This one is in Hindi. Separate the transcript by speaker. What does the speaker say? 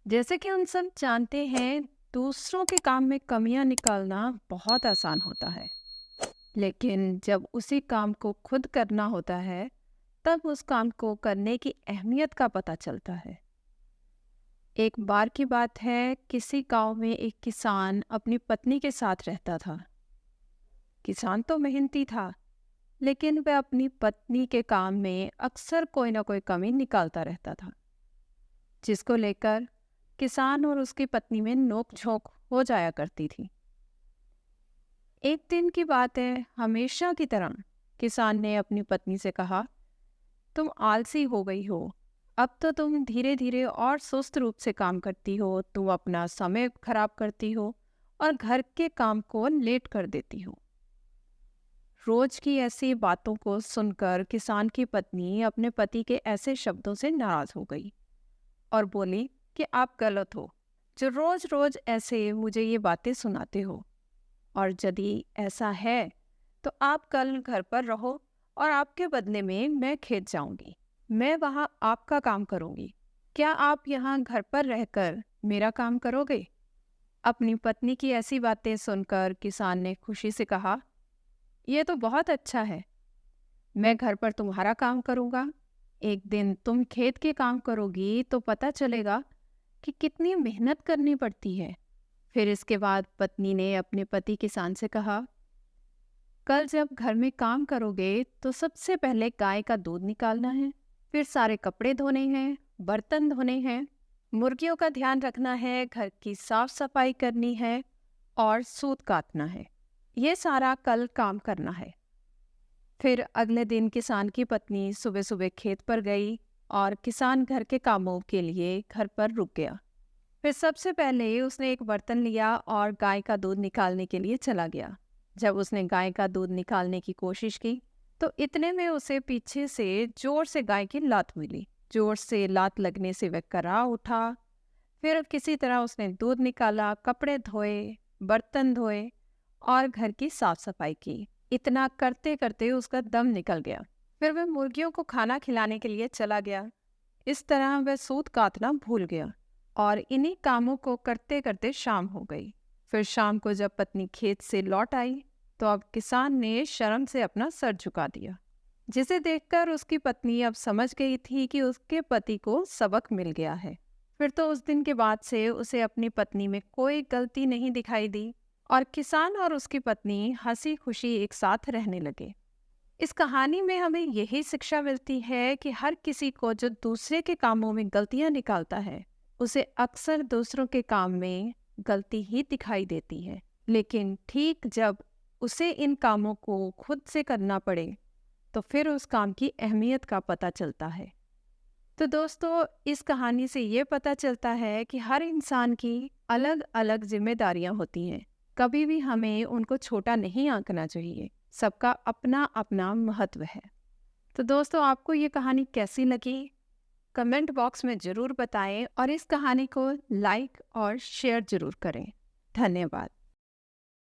Speaker 1: जैसे कि हम सब जानते हैं, दूसरों के काम में कमियां निकालना बहुत आसान होता है। लेकिन जब उसी काम को खुद करना होता है, तब उस काम को करने की अहमियत का पता चलता है। एक बार की बात है, किसी गांव में एक किसान अपनी पत्नी के साथ रहता था। किसान तो मेहनती था, लेकिन वह अपनी पत्नी के काम में अक्सर कोई ना कोई कमी निकालता रहता था, जिसको लेकर किसान और उसकी पत्नी में नोक झोंक हो जाया करती थी। एक दिन की बात है, हमेशा की तरह किसान ने अपनी पत्नी से कहा, तुम आलसी हो गई हो। अब तो तुम धीरे धीरे और सुस्त रूप से काम करती हो, तुम अपना समय खराब करती हो और घर के काम को लेट कर देती हो। रोज की ऐसी बातों को सुनकर किसान की पत्नी अपने पति के ऐसे शब्दों से नाराज हो गई और बोली कि आप गलत हो, जो रोज रोज ऐसे मुझे ये बातें सुनाते हो। और यदि ऐसा है तो आप कल घर पर रहो और आपके बदले में मैं खेत जाऊंगी। मैं वहाँ आपका काम करूंगी। क्या आप यहाँ घर पर रहकर मेरा काम करोगे? अपनी पत्नी की ऐसी बातें सुनकर किसान ने खुशी से कहा, यह तो बहुत अच्छा है। मैं घर पर तुम्हारा काम करूंगा। एक दिन तुम खेत के काम करोगी तो पता चलेगा कि कितनी मेहनत करनी पड़ती है। फिर इसके बाद पत्नी ने अपने पति किसान से कहा, कल जब घर में काम करोगे तो सबसे पहले गाय का दूध निकालना है, फिर सारे कपड़े धोने हैं, बर्तन धोने हैं, मुर्गियों का ध्यान रखना है, घर की साफ सफाई करनी है और सूत काटना है। ये सारा कल काम करना है। फिर अगले दिन किसान की पत्नी सुबह सुबह खेत पर गई और किसान घर के कामों के लिए घर पर रुक गया। फिर सबसे पहले उसने एक बर्तन लिया और गाय का दूध निकालने के लिए चला गया। जब उसने गाय का दूध निकालने की कोशिश की तो इतने में उसे पीछे से जोर से गाय की लात मिली। जोर से लात लगने से वह करा उठा। फिर किसी तरह उसने दूध निकाला, कपड़े धोए, बर्तन धोए और घर की साफ सफाई की। इतना करते करते उसका दम निकल गया। फिर वह मुर्गियों को खाना खिलाने के लिए चला गया। इस तरह वह सूत काटना भूल गया और इन्हीं कामों को करते करते शाम हो गई। फिर शाम को जब पत्नी खेत से लौट आई तो अब किसान ने शर्म से अपना सर झुका दिया, जिसे देखकर उसकी पत्नी अब समझ गई थी कि उसके पति को सबक मिल गया है। फिर तो उस दिन के बाद से उसे अपनी पत्नी में कोई गलती नहीं दिखाई दी और किसान और उसकी पत्नी हंसी खुशी एक साथ रहने लगे। इस कहानी में हमें यही शिक्षा मिलती है कि हर किसी को जो दूसरे के कामों में गलतियां निकालता है, उसे अक्सर दूसरों के काम में गलती ही दिखाई देती है। लेकिन ठीक जब उसे इन कामों को खुद से करना पड़े, तो फिर उस काम की अहमियत का पता चलता है। तो दोस्तों, इस कहानी से ये पता चलता है कि हर इंसान की अलग अलग जिम्मेदारियां होती हैं। कभी भी हमें उनको छोटा नहीं आंकना चाहिए। सबका अपना अपना महत्व है। तो दोस्तों, आपको ये कहानी कैसी लगी? कमेंट बॉक्स में ज़रूर बताएं और इस कहानी को लाइक और शेयर ज़रूर करें। धन्यवाद।